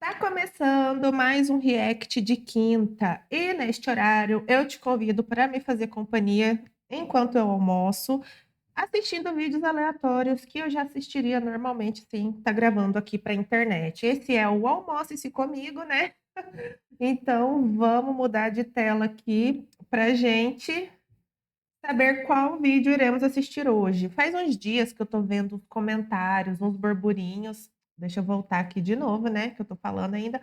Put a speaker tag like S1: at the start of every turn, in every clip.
S1: Tá começando mais um react de quinta e neste horário eu te convido para me fazer companhia enquanto eu almoço, assistindo vídeos aleatórios que eu já assistiria normalmente sim, tá gravando aqui para internet. Esse é o Almoce-se Comigo, né. Então vamos mudar de tela aqui pra gente saber qual vídeo iremos assistir hoje. Faz uns dias que eu tô vendo uns comentários, uns burburinhos. Deixa eu voltar aqui de novo, né, que eu tô falando ainda.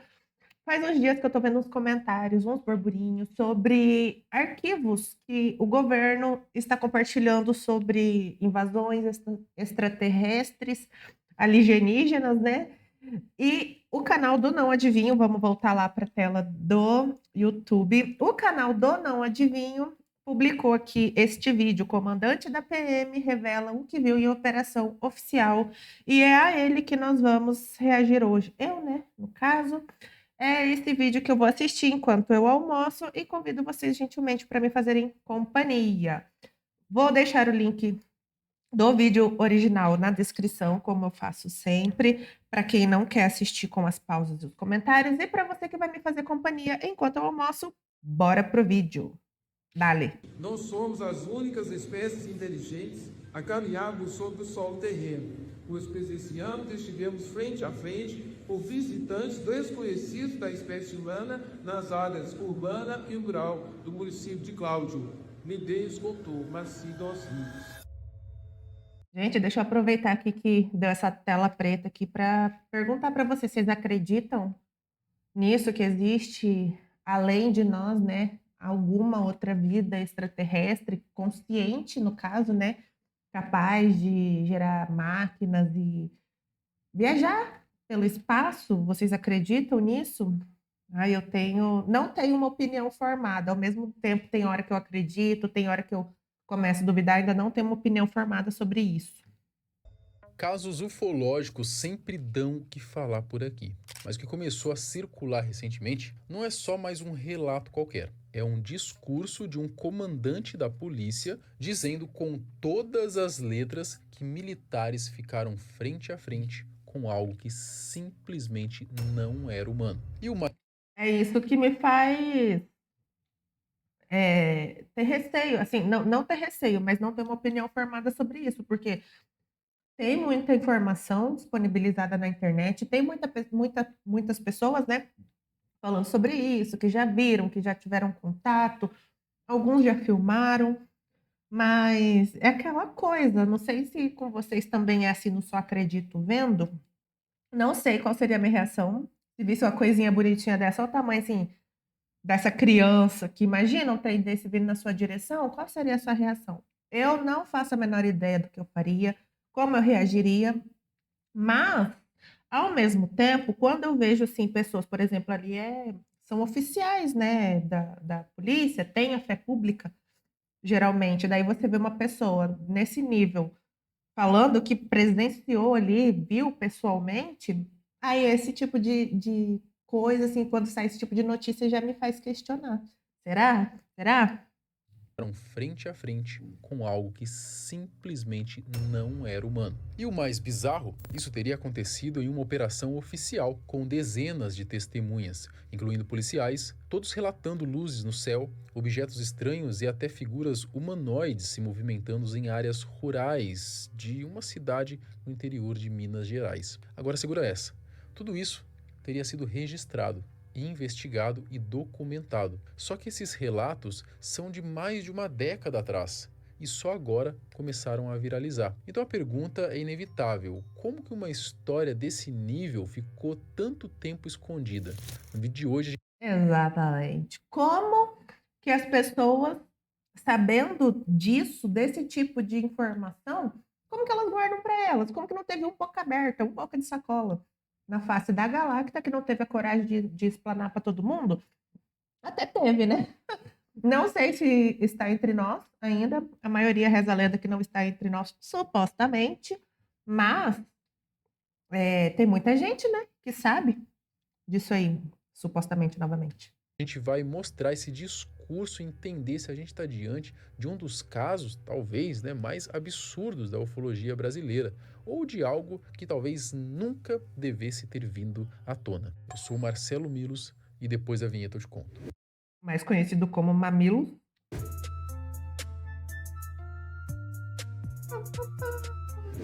S1: Faz uns dias que eu tô vendo uns comentários, uns burburinhos sobre arquivos que o governo está compartilhando sobre invasões extraterrestres, alienígenas, né. E o canal do Não Adivinho, vamos voltar lá para a tela do YouTube. O canal do Não Adivinho publicou aqui este vídeo: "Comandante da PM revela o que viu em operação oficial", e é a ele que nós vamos reagir hoje. Eu, né, no caso. É esse vídeo que eu vou assistir enquanto eu almoço e convido vocês gentilmente para me fazerem companhia. Vou deixar o link do vídeo original na descrição, como eu faço sempre, para quem não quer assistir com as pausas e os comentários, e para você que vai me fazer companhia enquanto eu almoço, bora pro vídeo. Dale.
S2: Não somos as únicas espécies inteligentes a caminharmos sobre o solo terreno, pois presenciamos e estivemos frente a frente com visitantes desconhecidos da espécie humana nas áreas urbana e rural do município de Cláudio. Medeiros contou, Macido aos Rios.
S1: Gente, deixa eu aproveitar aqui que deu essa tela preta aqui para perguntar para vocês, vocês acreditam nisso que existe, além de nós, né, alguma outra vida extraterrestre, consciente no caso, né, capaz de gerar máquinas e viajar pelo espaço? Vocês acreditam nisso? Eu não tenho uma opinião formada, ao mesmo tempo tem hora que eu acredito, tem hora que eu começo a duvidar, ainda não tenho uma opinião formada sobre isso.
S3: Casos ufológicos sempre dão o que falar por aqui, mas o que começou a circular recentemente não é só mais um relato qualquer. É um discurso de um comandante da polícia dizendo com todas as letras que militares ficaram frente a frente com algo que simplesmente não era humano. E o mais
S1: É isso que me faz, ter receio, assim, não ter receio, mas não ter uma opinião formada sobre isso, porque tem muita informação disponibilizada na internet, tem muitas pessoas, né, falando sobre isso, que já viram, que já tiveram contato, alguns já filmaram, mas é aquela coisa, não sei se com vocês também é assim no Só Acredito Vendo, não sei qual seria a minha reação se visse uma coisinha bonitinha dessa, olha o tamanho, assim, dessa criança que imagina um trem desse vindo na sua direção, qual seria a sua reação? Eu não faço a menor ideia do que eu faria, como eu reagiria, mas, ao mesmo tempo, quando eu vejo, assim, pessoas, por exemplo, ali são oficiais, né, da polícia, têm a fé pública, geralmente, daí você vê uma pessoa nesse nível falando que presenciou ali, viu pessoalmente, aí esse tipo de coisa, assim, quando sai esse tipo de notícia já me faz questionar. Será? Será?
S3: ficaram frente a frente com algo que simplesmente não era humano. E o mais bizarro, isso teria acontecido em uma operação oficial, com dezenas de testemunhas, incluindo policiais, todos relatando luzes no céu, objetos estranhos e até figuras humanoides se movimentando em áreas rurais de uma cidade no interior de Minas Gerais. Agora segura essa. Tudo isso teria sido registrado, investigado e documentado. Só que esses relatos são de mais de uma década atrás e só agora começaram a viralizar. Então a pergunta é inevitável: como que uma história desse nível ficou tanto tempo escondida? No vídeo de hoje
S1: Exatamente. Como que as pessoas, sabendo disso, desse tipo de informação, como que elas guardam para elas? Como que não teve um boca aberta, um boca de sacola na face da galáctica que não teve a coragem de explanar para todo mundo? Até teve, né? Não sei se está entre nós ainda, a maioria reza a lenda que não está entre nós, supostamente, mas, tem muita gente, né, que sabe disso aí, supostamente, novamente.
S3: a gente vai mostrar esse discurso e entender se a gente está diante de um dos casos, talvez, mais absurdos da ufologia brasileira, ou de algo que talvez nunca devesse ter vindo à tona. Eu sou o Marcelo Milos e depois da vinheta eu te conto.
S1: Mais conhecido como Mamilo.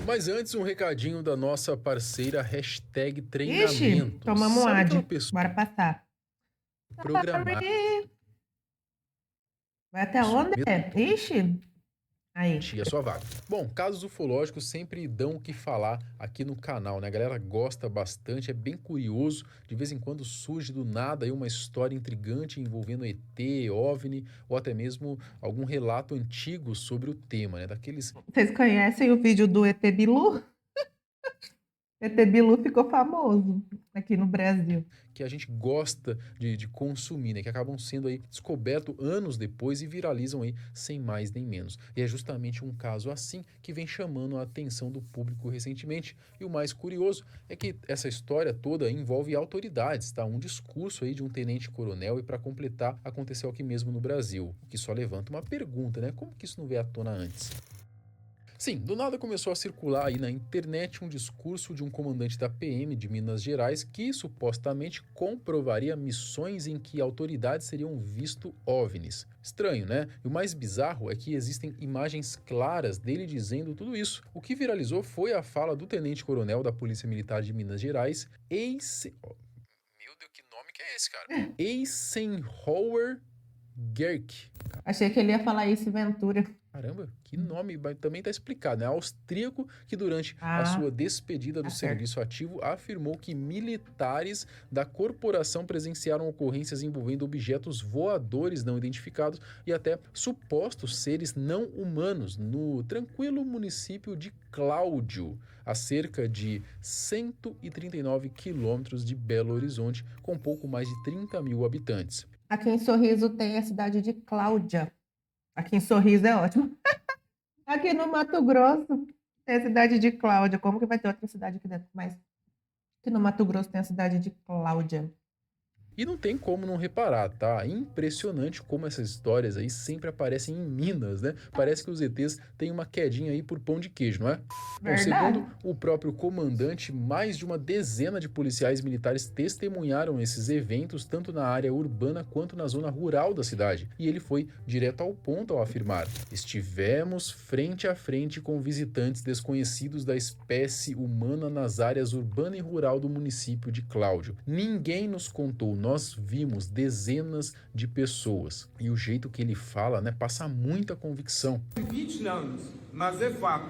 S3: Mas antes, um recadinho da nossa parceira
S1: Ixi,
S3: #treinamento.
S1: tomamos um
S3: Sabe aquela
S1: ad.
S3: pessoa
S1: Bora passar.
S3: programada
S1: Vai até onde? Ixi. Aí.
S3: a sua vaga? Bom, casos ufológicos sempre dão o que falar aqui no canal, né? A galera gosta bastante, é bem curioso. De vez em quando surge do nada aí uma história intrigante envolvendo ET, OVNI ou até mesmo algum relato antigo sobre o tema, né? Daqueles
S1: Vocês conhecem o vídeo do ET Bilu? ET Bilu ficou famoso aqui no Brasil.
S3: que a gente gosta de consumir, né? Que acabam sendo aí descobertos anos depois e viralizam aí sem mais nem menos. E é justamente um caso assim que vem chamando a atenção do público recentemente. E o mais curioso é que essa história toda envolve autoridades, tá? Um discurso aí de um tenente-coronel e para completar aconteceu aqui mesmo no Brasil, o que só levanta uma pergunta, né? Como que isso não veio à tona antes? Sim, do nada começou a circular aí na internet um discurso de um comandante da PM de Minas Gerais que supostamente comprovaria missões em que autoridades seriam visto OVNIs. Estranho, né? E o mais bizarro é que existem imagens claras dele dizendo tudo isso. O que viralizou foi a fala do tenente-coronel da Polícia Militar de Minas Gerais, Meu Deus, que nome que é esse, cara? Eisenhower Gerck.
S1: Achei que ele ia falar isso, Ventura.
S3: Caramba, que nome, mas também está explicado, né? Austríaco que durante a
S1: Ah,
S3: sua despedida do
S1: tá certo.
S3: serviço ativo afirmou que militares da corporação presenciaram ocorrências envolvendo objetos voadores não identificados e até supostos seres não humanos no tranquilo município de Cláudio, a cerca de 139 quilômetros de Belo Horizonte, com pouco mais de 30 mil habitantes.
S1: Aqui em Sorriso tem a cidade de Cláudia. Aqui em Sorriso é ótimo. Aqui no Mato Grosso tem a cidade de Cláudia. Como que vai ter outra cidade aqui dentro? Mas aqui no Mato Grosso tem a cidade de Cláudia.
S3: E não tem como não reparar, tá? Impressionante como essas histórias aí sempre aparecem em Minas, né? Parece que os ETs têm uma quedinha aí por pão de queijo, não é? Bom,
S1: Verdade.
S3: segundo o próprio comandante, mais de uma dezena de policiais militares testemunharam esses eventos, tanto na área urbana quanto na zona rural da cidade. E ele foi direto ao ponto ao afirmar: estivemos frente a frente com visitantes desconhecidos da espécie humana nas áreas urbana e rural do município de Cláudio. Ninguém nos contou, nós vimos dezenas de pessoas. E o jeito que ele fala, né, passa muita convicção.
S2: 20 anos, mas é fato.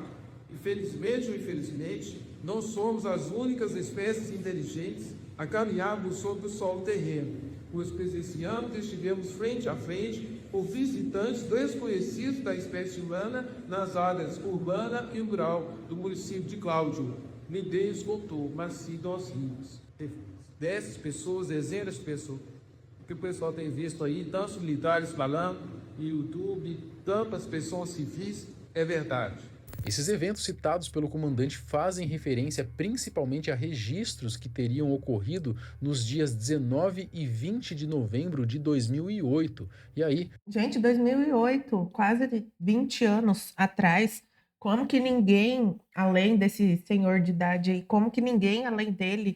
S2: Infelizmente ou infelizmente, não somos as únicas espécies inteligentes a caminharmos sobre o solo terreno, pois presenciamos e estivemos frente a frente com visitantes desconhecidos da espécie humana nas áreas urbana e rural do município de Cláudio. Ninguém os contou, mas sim nós vimos. Dessas pessoas, dezenas de pessoas, que o pessoal tem visto aí, tantos militares falando, no YouTube, tantas pessoas civis, é verdade.
S3: Esses eventos citados pelo comandante fazem referência principalmente a registros que teriam ocorrido nos dias 19 e 20 de novembro de 2008. E aí...
S1: Gente, 2008, quase 20 anos atrás, como que ninguém, além desse senhor de idade aí, como que ninguém, além dele,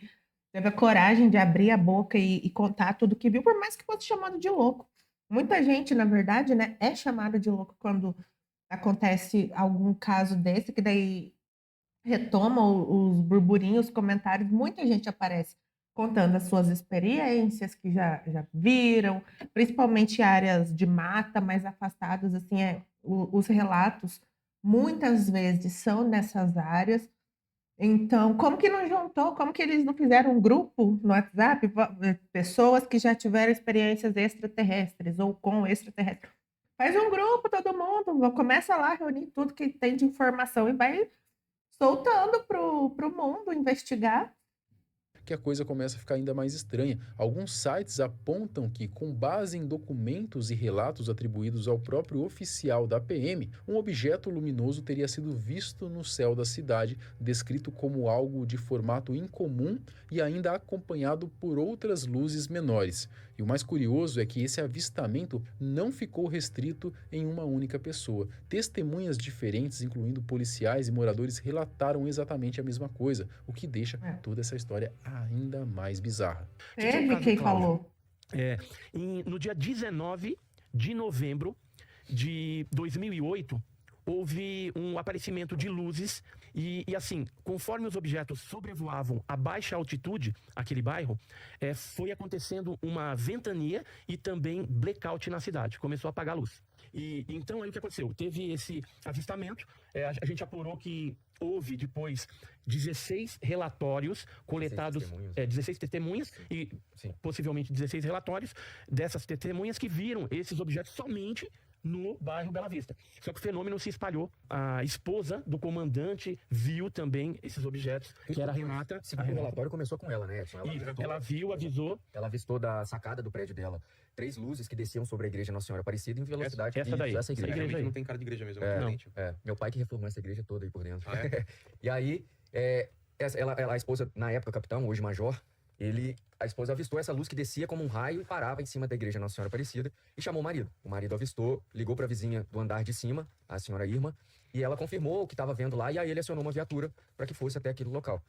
S1: teve a coragem de abrir a boca e contar tudo que viu, por mais que fosse chamado de louco. Muita gente, na verdade, né, é chamado de louco quando acontece algum caso desse, que daí retoma os burburinhos, os comentários, muita gente aparece contando as suas experiências que já viram, principalmente áreas de mata mais afastadas, assim, os relatos muitas vezes são nessas áreas. Então, como que não juntou? Como que eles não fizeram um grupo no WhatsApp? Pessoas que já tiveram experiências extraterrestres ou com extraterrestres. Faz um grupo, todo mundo, começa lá a reunir tudo que tem de informação e vai soltando pro mundo investigar.
S3: que a coisa começa a ficar ainda mais estranha. Alguns sites apontam que, com base em documentos e relatos atribuídos ao próprio oficial da PM, um objeto luminoso teria sido visto no céu da cidade, descrito como algo de formato incomum e ainda acompanhado por outras luzes menores. E o mais curioso é que esse avistamento não ficou restrito em uma única pessoa. Testemunhas diferentes, incluindo policiais e moradores, relataram exatamente a mesma coisa, o que deixa toda essa história ainda mais bizarra.
S1: Teve quem falou.
S4: No dia 19 de novembro de 2008, houve um aparecimento de luzes e assim, conforme os objetos sobrevoavam a baixa altitude, aquele bairro, foi acontecendo uma ventania e também blackout na cidade, começou a apagar a luz. E então aí o que aconteceu? Teve esse avistamento, a gente apurou que houve depois 16 relatórios coletados, 16 testemunhas e possivelmente 16 relatórios dessas testemunhas que viram esses objetos somente no bairro Bela Vista. Só que o fenômeno se espalhou. A esposa do comandante viu também esses objetos, que era a Renata.
S5: Segundo o relatório, começou com ela, né, Edson?
S4: Ela viu, avisou.
S5: Ela avistou da sacada do prédio dela 3 luzes que desciam sobre a igreja Nossa Senhora Aparecida em velocidade.
S4: Essa igreja aí.
S6: Não tem cara de igreja mesmo,
S5: Meu pai que reformou essa igreja toda aí por dentro.
S6: Ah, é?
S5: E aí, a esposa, na época capitão, hoje major, a esposa avistou essa luz que descia como um raio e parava em cima da igreja Nossa Senhora Aparecida e chamou o marido. O marido avistou, ligou para a vizinha do andar de cima, a senhora Irma, e ela confirmou o que estava vendo lá e aí ele acionou uma viatura para que fosse até aquele local.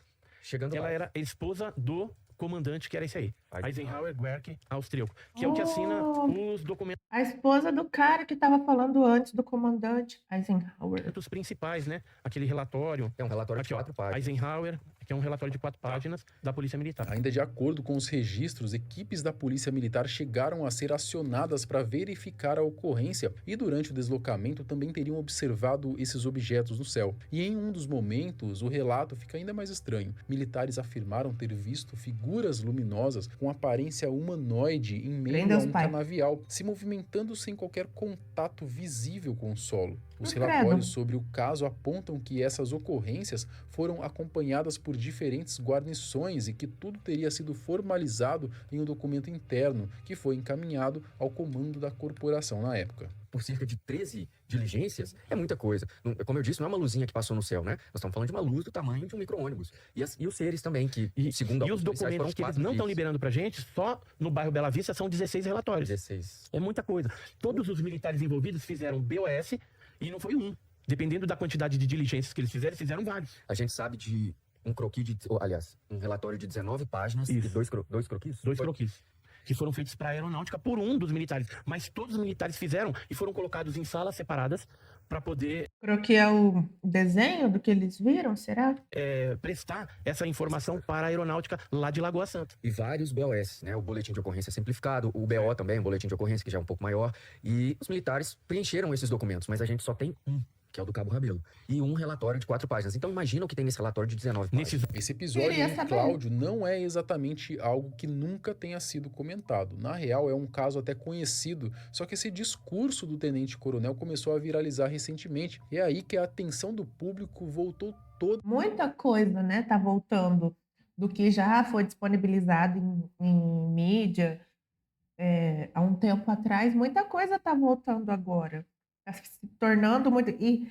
S5: Chegando lá...
S4: Ela era esposa do comandante, que era esse aí, Eisenhower Guerck, austríaco, que é o que assina os documentos.
S1: A esposa do cara que estava falando antes do comandante Eisenhower.
S4: Os principais, né? Aquele relatório.
S5: É um relatório de 4 páginas.
S4: Eisenhower, que é um relatório de 4 páginas da Polícia Militar.
S3: Ainda de acordo com os registros, equipes da Polícia Militar chegaram a ser acionadas para verificar a ocorrência e durante o deslocamento também teriam observado esses objetos no céu. E em um dos momentos, o relato fica ainda mais estranho. Militares afirmaram ter visto figuras luminosas com aparência humanoide em meio a um canavial, se movimentando sem qualquer contato visível com o solo. Os relatórios sobre o caso apontam que essas ocorrências foram acompanhadas por diferentes guarnições e que tudo teria sido formalizado em um documento interno que foi encaminhado ao comando da corporação na época.
S5: Por cerca de 13 diligências, é muita coisa. Como eu disse, não é uma luzinha que passou no céu, né? Nós estamos falando de uma luz do tamanho de um micro-ônibus. E os seres também, que segundo
S4: E os documentos que eles não estão liberando pra gente, só no bairro Bela Vista são 16 relatórios.
S5: 16.
S4: É muita coisa. Todos os militares envolvidos fizeram BOS e não foi um. Dependendo da quantidade de diligências que eles fizeram vários.
S5: A gente sabe de um croquis um relatório de 19 páginas e dois croquis?
S4: Dois croquis. Que foram feitos para a aeronáutica por um dos militares. Mas todos os militares fizeram e foram colocados em salas separadas para poder...
S1: Croquis é o desenho do que eles viram, será?
S4: Prestar essa informação para a aeronáutica lá de Lagoa Santa.
S5: E vários BOS, né? O boletim de ocorrência simplificado, o BO também, o boletim de ocorrência, que já é um pouco maior. E os militares preencheram esses documentos, mas a gente só tem um, que é o do Cabo Rabelo. E um relatório de 4 páginas. Então imagina o que tem nesse relatório de 19 páginas.
S3: Esse episódio, Cláudio, não é exatamente algo que nunca tenha sido comentado. Na real, é um caso até conhecido, só que esse discurso do tenente-coronel começou a viralizar recentemente. E é aí que a atenção do público voltou toda.
S1: Muita coisa, né, tá voltando do que já foi disponibilizado em mídia há um tempo atrás. Muita coisa tá voltando agora. Está se tornando muito... E,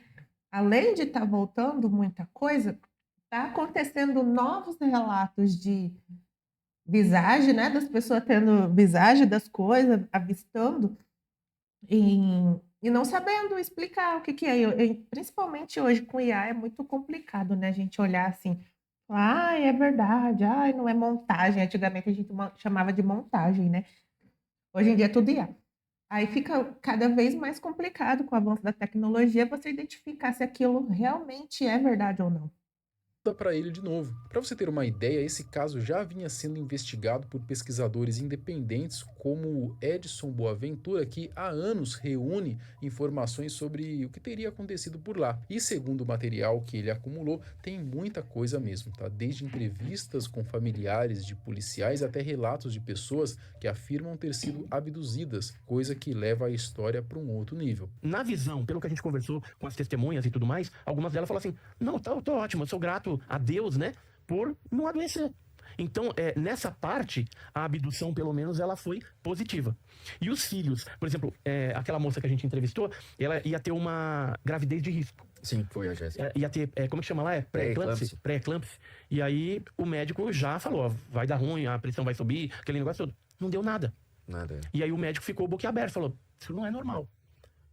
S1: além de estar voltando muita coisa, está acontecendo novos relatos de visagem, né? Das pessoas tendo visagem das coisas, avistando, e não sabendo explicar o que é. Principalmente hoje, com IA, é muito complicado, né? A gente olhar assim, é verdade, não é montagem. Antigamente a gente chamava de montagem, né? Hoje em dia é tudo IA. Aí fica cada vez mais complicado com o avanço da tecnologia você identificar se aquilo realmente é verdade ou não.
S3: Para ele de novo. Para você ter uma ideia, esse caso já vinha sendo investigado por pesquisadores independentes como Edson Boaventura, que há anos reúne informações sobre o que teria acontecido por lá. E segundo o material que ele acumulou, tem muita coisa mesmo, tá? Desde entrevistas com familiares de policiais até relatos de pessoas que afirmam ter sido abduzidas, coisa que leva a história para um outro nível.
S4: Na visão, pelo que a gente conversou com as testemunhas e tudo mais, algumas delas falam assim, não, tô ótimo, eu sou grato a Deus, né, por não adoecer. Então, nessa parte, a abdução, pelo menos, ela foi positiva. E os filhos, por exemplo, aquela moça que a gente entrevistou, ela ia ter uma gravidez de risco.
S5: Sim, foi a Jéssica.
S4: Ia ter, como que chama lá? Pré-eclâmpsia. Pré-eclâmpsia. E aí, o médico já falou, ó, vai dar ruim, a pressão vai subir, aquele negócio todo. Não deu nada.
S5: Nada.
S4: E aí o médico ficou boquiaberto, falou, isso não é normal.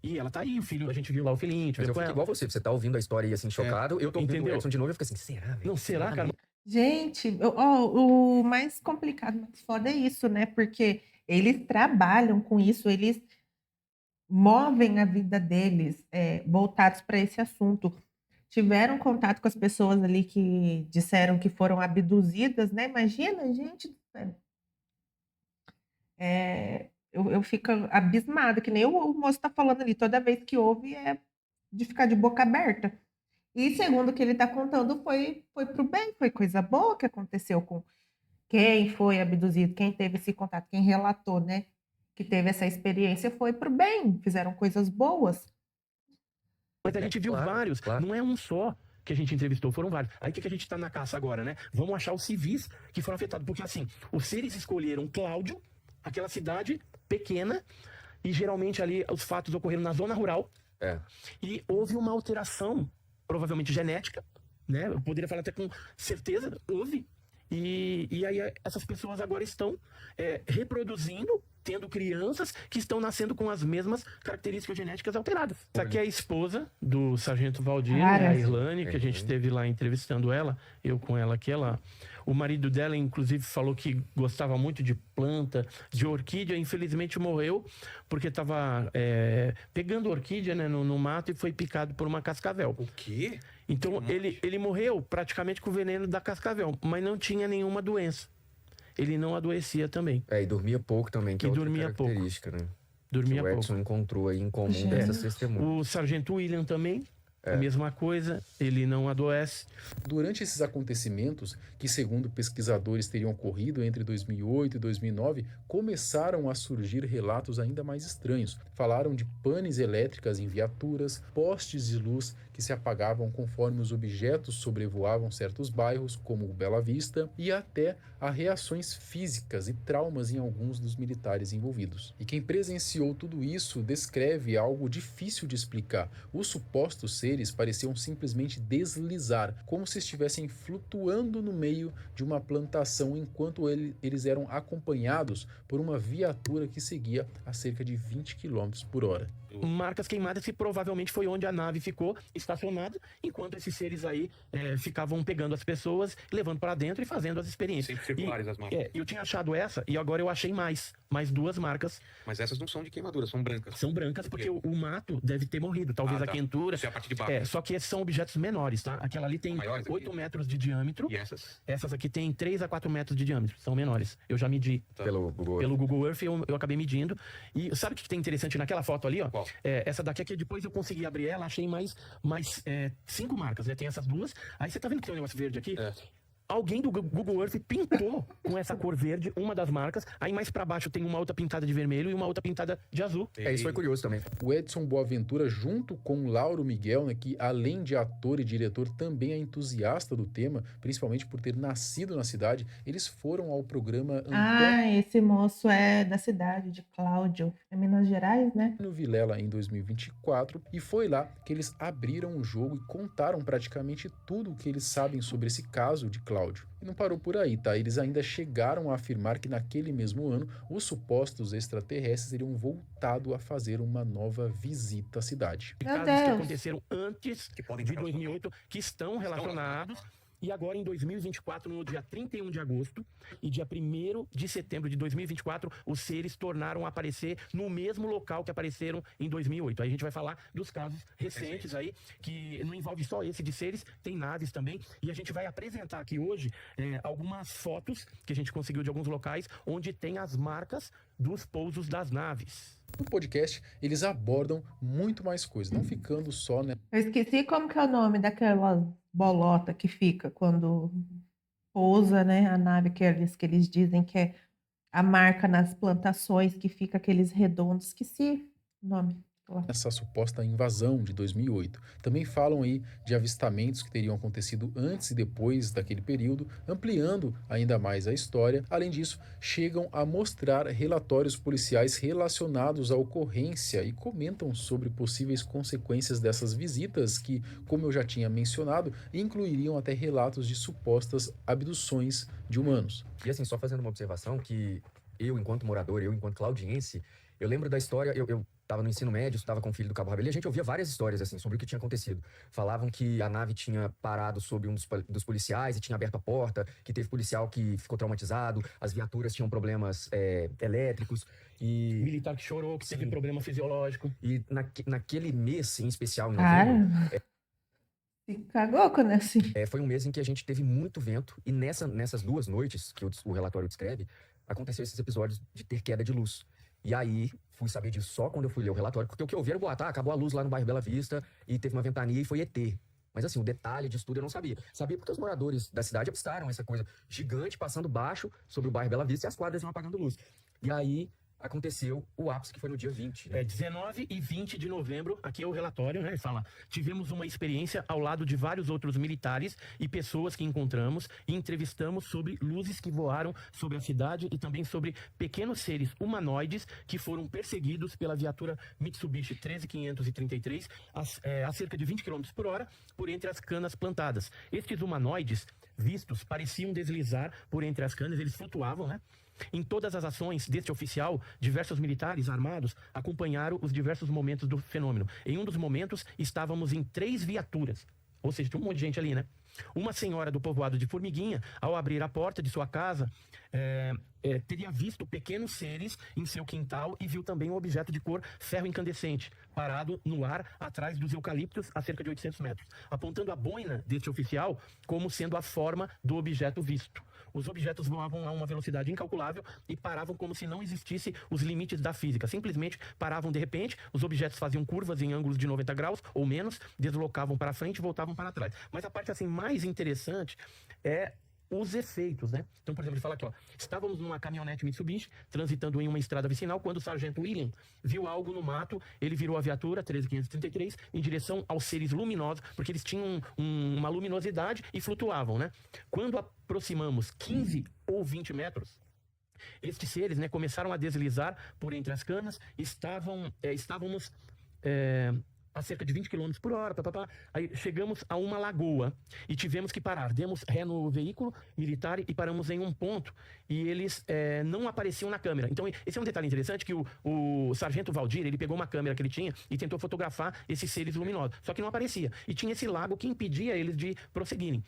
S4: E ela tá aí, o filho, a gente viu lá o filhinho,
S5: Mas eu
S4: com
S5: fico
S4: ela.
S5: igual você tá ouvindo a história aí, assim, chocado, eu tô ouvindo o
S4: Entendeu?
S5: Edson de novo e eu fico assim, será, velho?
S4: Não, será, cara?
S1: Gente, o mais complicado, mais foda é isso, né? Porque eles trabalham com isso, eles movem a vida deles voltados para esse assunto. Tiveram contato com as pessoas ali que disseram que foram abduzidas, né? Imagina, gente do céu. Eu fico abismada, que nem o moço está falando ali, toda vez que ouve é de ficar de boca aberta. E segundo o que ele está contando, foi para o bem, foi coisa boa que aconteceu com quem foi abduzido, quem teve esse contato, quem relatou, né? Que teve essa experiência, foi para o bem, fizeram coisas boas.
S4: Mas a gente viu
S5: Claro,
S4: vários,
S5: claro.
S4: não é um só que a gente entrevistou, foram vários. Aí o que a gente tá na caça agora, né? Vamos achar os civis que foram afetados, porque assim, os seres escolheram Cláudio, aquela cidade pequena, e geralmente ali os fatos ocorreram na zona rural, e houve uma alteração, provavelmente genética, né? Eu poderia falar até com certeza, houve. E aí essas pessoas agora estão reproduzindo, tendo crianças que estão nascendo com as mesmas características genéticas alteradas. Essa aqui é a esposa do Sargento Valdir, né, a Irlane, que a gente esteve lá entrevistando ela, eu com ela aqui, o marido dela, inclusive, falou que gostava muito de planta, de orquídea, infelizmente morreu, porque estava pegando orquídea, né, no mato e foi picado por uma cascavel.
S6: O quê?
S4: Então ele morreu praticamente com o veneno da cascavel, mas não tinha nenhuma doença. Ele não adoecia também.
S5: E dormia pouco também, que é outra
S4: dormia pouco.
S5: característica, né?
S4: Dormia
S5: Que o Edson
S4: pouco.
S5: encontrou aí em comum dessas testemunhas.
S4: O Sargento William também, a mesma coisa, ele não adoece.
S3: Durante esses acontecimentos, que segundo pesquisadores teriam ocorrido entre 2008 e 2009, começaram a surgir relatos ainda mais estranhos. Falaram de panes elétricas em viaturas, postes de luz que se apagavam conforme os objetos sobrevoavam certos bairros, como o Bela Vista, e até a reações físicas e traumas em alguns dos militares envolvidos. E quem presenciou tudo isso descreve algo difícil de explicar. Os supostos seres pareciam simplesmente deslizar, como se estivessem flutuando no meio de uma plantação enquanto eles eram acompanhados por uma viatura que seguia a cerca de 20 km por hora.
S4: Marcas queimadas que provavelmente foi onde a nave ficou estacionada, enquanto esses seres aí ficavam pegando as pessoas, levando para dentro e fazendo as experiências.
S6: Sempre circulares as marcas.
S4: Eu tinha achado essa e agora eu achei mais 2 marcas.
S6: Mas essas não são de queimadura, são brancas.
S4: São brancas porque o mato deve ter morrido, talvez a quentura.
S6: Isso é a parte de baixo.
S4: Só que esses são objetos menores, tá? Aquela ali tem 8 metros de diâmetro.
S6: E essas?
S4: Essas aqui tem 3 a 4 metros de diâmetro, são menores. Eu já medi.
S5: Pelo Google.
S4: Pelo Google Earth eu acabei medindo. E sabe o que tem interessante naquela foto ali, ó?
S6: Qual?
S4: Essa daqui que depois eu consegui abrir ela, achei mais 5 marcas, né? Tem essas duas. Aí você tá vendo que tem um negócio verde aqui? Alguém do Google Earth pintou com essa cor verde uma das marcas. Aí mais pra baixo tem uma outra pintada de vermelho e uma outra pintada de azul.
S5: Isso foi curioso também.
S3: O Edson Boaventura, junto com Lauro Miguel, né, que além de ator e diretor, também é entusiasta do tema, principalmente por ter nascido na cidade, eles foram ao programa
S1: Esse moço é da cidade de Cláudio, é Minas Gerais, né?
S3: no Vilela em 2024, e foi lá que eles abriram o jogo e contaram praticamente tudo o que eles sabem sobre esse caso de Cláudio. E não parou por aí, tá? Eles ainda chegaram a afirmar que naquele mesmo ano os supostos extraterrestres teriam voltado a fazer uma nova visita à cidade.
S1: Meu
S4: Casos que
S1: Deus.
S4: aconteceram antes de 2008 que estão relacionados. E agora em 2024, no dia 31 de agosto e dia 1º de setembro de 2024, os seres tornaram a aparecer no mesmo local que apareceram em 2008. Aí a gente vai falar dos casos recentes aí, que não envolve só esse de seres, tem naves também. E a gente vai apresentar aqui hoje algumas fotos que a gente conseguiu de alguns locais onde tem as marcas dos pousos das naves.
S3: No podcast, eles abordam muito mais coisas, não ficando só, né,
S1: Eu esqueci como que é o nome daquela bolota que fica quando pousa, né, a nave, que eles dizem que é a marca nas plantações, que fica aqueles redondos. Esqueci o nome.
S3: essa suposta invasão de 2008. Também falam aí de avistamentos que teriam acontecido antes e depois daquele período, ampliando ainda mais a história. Além disso, chegam a mostrar relatórios policiais relacionados à ocorrência e comentam sobre possíveis consequências dessas visitas que, como eu já tinha mencionado, incluiriam até relatos de supostas abduções de humanos.
S5: E assim, só fazendo uma observação que eu, enquanto morador, eu, enquanto claudiense, eu lembro da história, eu estava no ensino médio, estava com o filho do Cabo Rabelo, e a gente ouvia várias histórias, assim, sobre o que tinha acontecido. Falavam que a nave tinha parado sobre um dos policiais e tinha aberto a porta, que teve policial que ficou traumatizado, as viaturas tinham problemas elétricos, e...
S4: Militar que chorou, que teve problema fisiológico.
S5: E naquele mês, em especial, em
S1: Cara,
S5: novembro,
S1: se cagou quando é assim.
S5: foi um mês em que a gente teve muito vento, e nessas 2 noites que o relatório descreve, aconteceu esses episódios de ter queda de luz. E aí, fui saber disso só quando eu fui ler o relatório, porque o que eu vi era boato, acabou a luz lá no bairro Bela Vista, e teve uma ventania e foi ET. Mas assim, o detalhe disso tudo eu não sabia. Sabia porque os moradores da cidade avistaram essa coisa gigante passando baixo sobre o bairro Bela Vista e as quadras iam apagando luz. E aí, aconteceu o ápice, que foi no dia 20. Né?
S4: 19 e 20 de novembro, aqui é o relatório, né? Fala, tivemos uma experiência ao lado de vários outros militares e pessoas que encontramos e entrevistamos sobre luzes que voaram sobre a cidade e também sobre pequenos seres humanoides que foram perseguidos pela viatura Mitsubishi 13533 a cerca de 20 km por hora por entre as canas plantadas. Estes humanoides vistos pareciam deslizar por entre as canas, eles flutuavam, né? Em todas as ações deste oficial, diversos militares armados acompanharam os diversos momentos do fenômeno. Em um dos momentos, estávamos em 3 viaturas. Ou seja, tinha um monte de gente ali, né? Uma senhora do povoado de Formiguinha, ao abrir a porta de sua casa, teria visto pequenos seres em seu quintal e viu também um objeto de cor ferro incandescente, parado no ar atrás dos eucaliptos a cerca de 800 metros, apontando a boina deste oficial como sendo a forma do objeto visto. Os objetos voavam a uma velocidade incalculável e paravam como se não existissem os limites da física. Simplesmente paravam de repente, os objetos faziam curvas em ângulos de 90 graus ou menos, deslocavam para frente e voltavam para trás. Mas a parte assim mais interessante é os efeitos, né? Então, por exemplo, ele fala aqui, ó, estávamos numa caminhonete Mitsubishi, transitando em uma estrada vicinal, quando o sargento William viu algo no mato, ele virou a viatura 13533 em direção aos seres luminosos, porque eles tinham uma luminosidade e flutuavam, né? Quando aproximamos 15 ou 20 metros, estes seres, né, começaram a deslizar por entre as canas, estávamos a cerca de 20 km por hora, aí chegamos a uma lagoa e tivemos que parar, demos ré no veículo militar e paramos em um ponto e eles não apareciam na câmera. Então esse é um detalhe interessante, que o sargento Valdir, ele pegou uma câmera que ele tinha e tentou fotografar esses seres luminosos, só que não aparecia, e tinha esse lago que impedia eles de prosseguirem.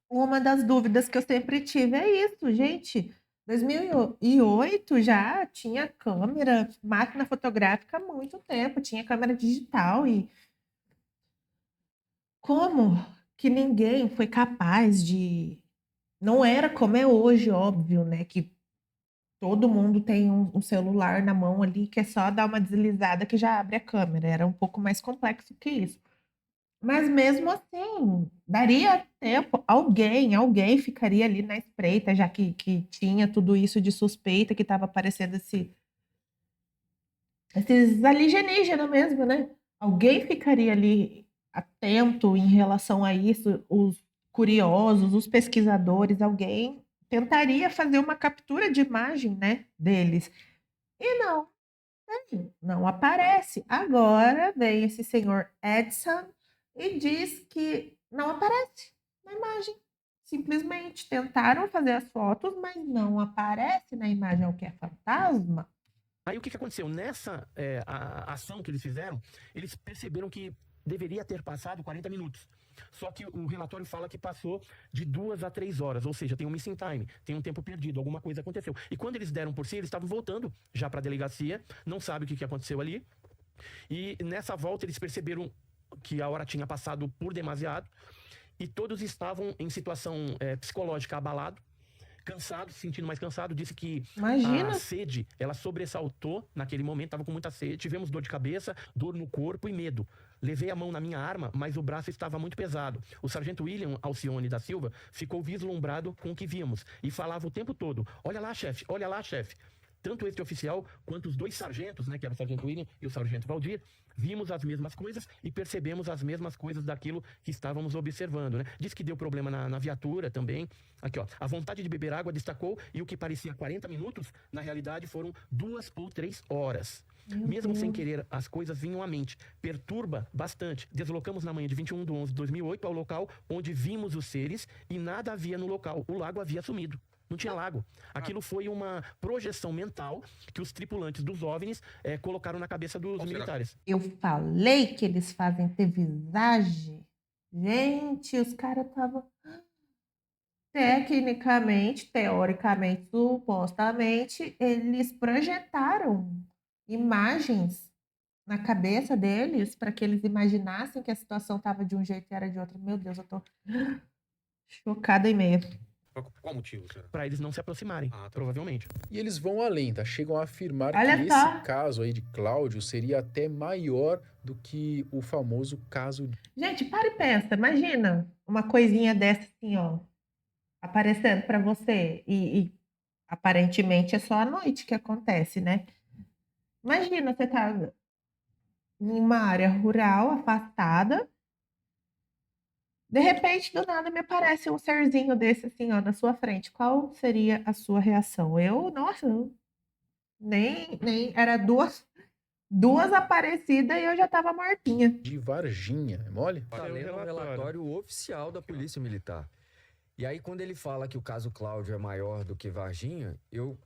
S1: Uma das dúvidas que eu sempre tive é isso, gente. 2008 já tinha câmera, máquina fotográfica há muito tempo, tinha câmera digital e como que ninguém foi capaz de... Não era como é hoje, óbvio, né, que todo mundo tem um celular na mão ali que é só dar uma deslizada que já abre a câmera, era um pouco mais complexo que isso. Mas mesmo assim, daria tempo, alguém ficaria ali na espreita, já que tinha tudo isso de suspeita, que estava aparecendo esses alienígenas mesmo, né? Alguém ficaria ali atento em relação a isso, os curiosos, os pesquisadores, alguém tentaria fazer uma captura de imagem, né, deles. E não aparece. Agora vem esse senhor Edson e diz que não aparece na imagem. Simplesmente tentaram fazer as fotos, mas não aparece na imagem. É o que é fantasma?
S4: Aí o que aconteceu? Nessa a ação que eles fizeram, eles perceberam que deveria ter passado 40 minutos. Só que o relatório fala que passou de 2 a 3 horas, ou seja, tem um missing time, tem um tempo perdido, alguma coisa aconteceu. E quando eles deram por si, eles estavam voltando já para a delegacia, não sabe o que aconteceu ali. E nessa volta eles perceberam que a hora tinha passado por demasiado e todos estavam em situação psicológica abalado, cansado, se sentindo mais cansado. Disse que
S1: Imagina.
S4: a sede, ela sobressaltou naquele momento, estava com muita sede, tivemos dor de cabeça, dor no corpo e medo. Levei a mão na minha arma, mas o braço estava muito pesado. O sargento William Alcione da Silva ficou vislumbrado com o que víamos e falava o tempo todo: olha lá, chefe, olha lá, chefe. tanto este oficial quanto os 2 sargentos, né, que era o sargento William e o sargento Valdir, vimos as mesmas coisas e percebemos as mesmas coisas daquilo que estávamos observando, né? Diz que deu problema na viatura também. Aqui, ó, a vontade de beber água destacou e o que parecia 40 minutos, na realidade foram 2 ou 3 horas. Mesmo sem querer, as coisas vinham à mente. Perturba bastante. Deslocamos na manhã de 21/11/2008 ao local onde vimos os seres e nada havia no local. O lago havia sumido. Não tinha lago. Aquilo foi uma projeção mental que os tripulantes dos OVNIs colocaram na cabeça dos
S6: Qual será?
S4: militares.
S1: Eu falei que eles fazem ter visagem. Gente, os caras estavam tecnicamente, teoricamente, supostamente, eles projetaram imagens na cabeça deles para que eles imaginassem que a situação estava de um jeito e era de outro. Meu Deus, eu tô chocada e meia.
S6: Qual motivo, será?
S4: Para eles não se aproximarem,
S6: Ah, tá.
S4: provavelmente.
S3: E eles vão além, tá? Chegam a afirmar
S1: Olha
S3: que
S1: só.
S3: esse caso aí de Cláudio seria até maior do que o famoso caso de...
S1: Gente, para e pensa. Imagina uma coisinha dessa assim, ó, aparecendo para você. E aparentemente é só à noite que acontece, né? Imagina, você tá em uma área rural, afastada. De repente, do nada, me aparece um serzinho desse assim, ó, na sua frente. Qual seria a sua reação? Nossa, nem era duas aparecidas e eu já tava mortinha.
S3: de Varginha, é mole?
S5: Tá
S4: Olha o
S5: lendo o
S4: relatório.
S5: relatório oficial da Polícia Militar. E aí, quando ele fala que o caso Cláudio é maior do que Varginha, eu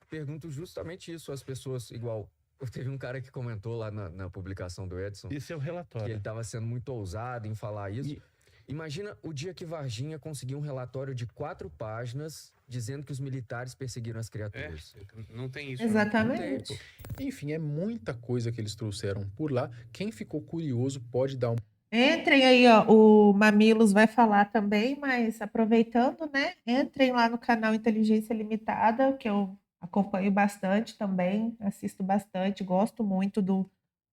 S5: pergunto justamente isso às pessoas, igual... Teve um cara que comentou lá na publicação do Edson
S4: Esse é o
S5: que ele
S4: relatório.
S5: estava sendo muito ousado em falar isso.
S4: E-
S5: Imagina o dia que Varginha conseguiu um relatório de 4 páginas dizendo que os militares perseguiram as
S6: É,
S5: criaturas.
S6: não tem isso. né?
S1: Exatamente.
S5: Não
S3: Enfim, é muita coisa que eles trouxeram por lá. Quem ficou curioso pode dar um
S1: Entrem aí, ó, o Mamilos vai falar também, mas aproveitando, né? Entrem lá no canal Inteligência Limitada, que eu acompanho bastante também, assisto bastante, gosto muito do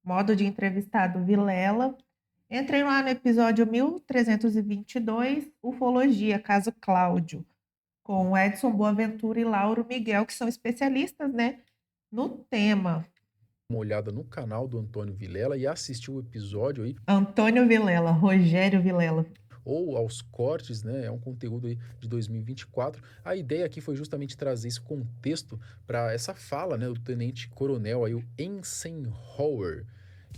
S1: modo de entrevistar do Vilela. Entrem lá no episódio 1322, Ufologia, caso Cláudio, com Edson Boaventura e Lauro Miguel, que são especialistas, né, no tema.
S3: uma olhada no canal do Antônio Vilela e assistir o episódio aí,
S1: Antônio Vilela, Rogério Vilela.
S3: ou aos cortes, né? É um conteúdo aí de 2024. A ideia aqui foi justamente trazer esse contexto para essa fala, né, do tenente coronel aí, o Eisenhower,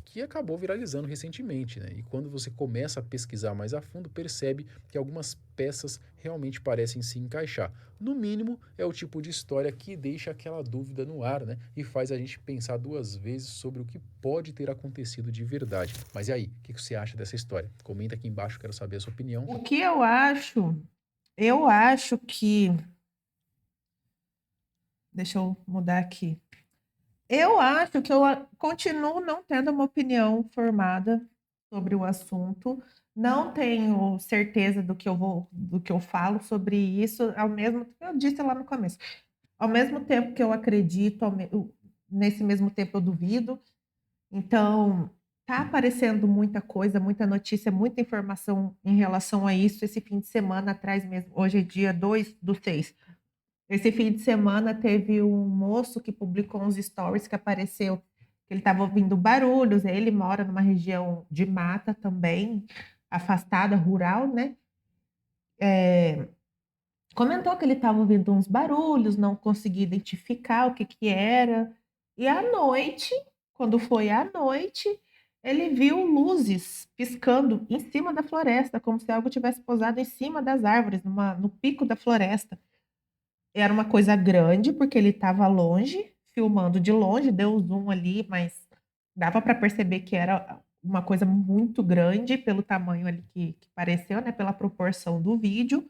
S3: que acabou viralizando recentemente, né? E quando você começa a pesquisar mais a fundo, percebe que algumas peças realmente parecem se encaixar. No mínimo, é o tipo de história que deixa aquela dúvida no ar, né? E faz a gente pensar 2 vezes sobre o que pode ter acontecido de verdade. Mas e aí, o que você acha dessa história? Comenta aqui embaixo, quero saber a sua opinião.
S1: O que eu acho que. Deixa eu mudar aqui. Eu acho que eu continuo não tendo uma opinião formada sobre o assunto. Não tenho certeza do que eu falo sobre isso, eu disse lá no começo. Ao mesmo tempo que eu acredito, nesse mesmo tempo eu duvido. Então, tá aparecendo muita coisa, muita notícia, muita informação em relação a isso. Esse fim de semana atrás mesmo, hoje é dia 2/6. Esse fim de semana teve um moço que publicou uns stories que apareceu que ele estava ouvindo barulhos. Ele mora numa região de mata também, afastada, rural, né? Comentou que ele estava ouvindo uns barulhos, não conseguia identificar o que era. E à noite, quando foi à noite, ele viu luzes piscando em cima da floresta, como se algo tivesse pousado em cima das árvores, no pico da floresta. Era uma coisa grande, porque ele estava longe, filmando de longe, deu zoom ali, mas dava para perceber que era uma coisa muito grande pelo tamanho ali que pareceu, né? Pela proporção do vídeo.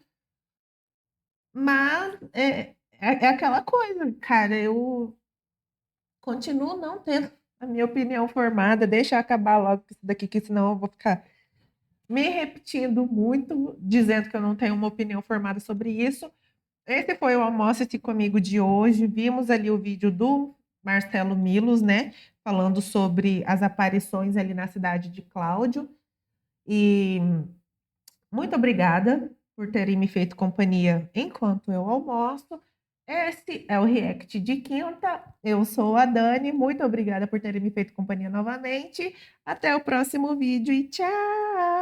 S1: Mas é aquela coisa, cara, eu continuo não tendo a minha opinião formada. Deixa eu acabar logo com isso daqui, que senão eu vou ficar me repetindo muito, dizendo que eu não tenho uma opinião formada sobre isso. Esse foi o Almoce-se Comigo de hoje. Vimos ali o vídeo do Marcelo Milos, né? Falando sobre as aparições ali na cidade de Cláudio. E muito obrigada por terem me feito companhia enquanto eu almoço. Esse é o React de quinta. Eu sou a Dani. Muito obrigada por terem me feito companhia novamente. Até o próximo vídeo e tchau!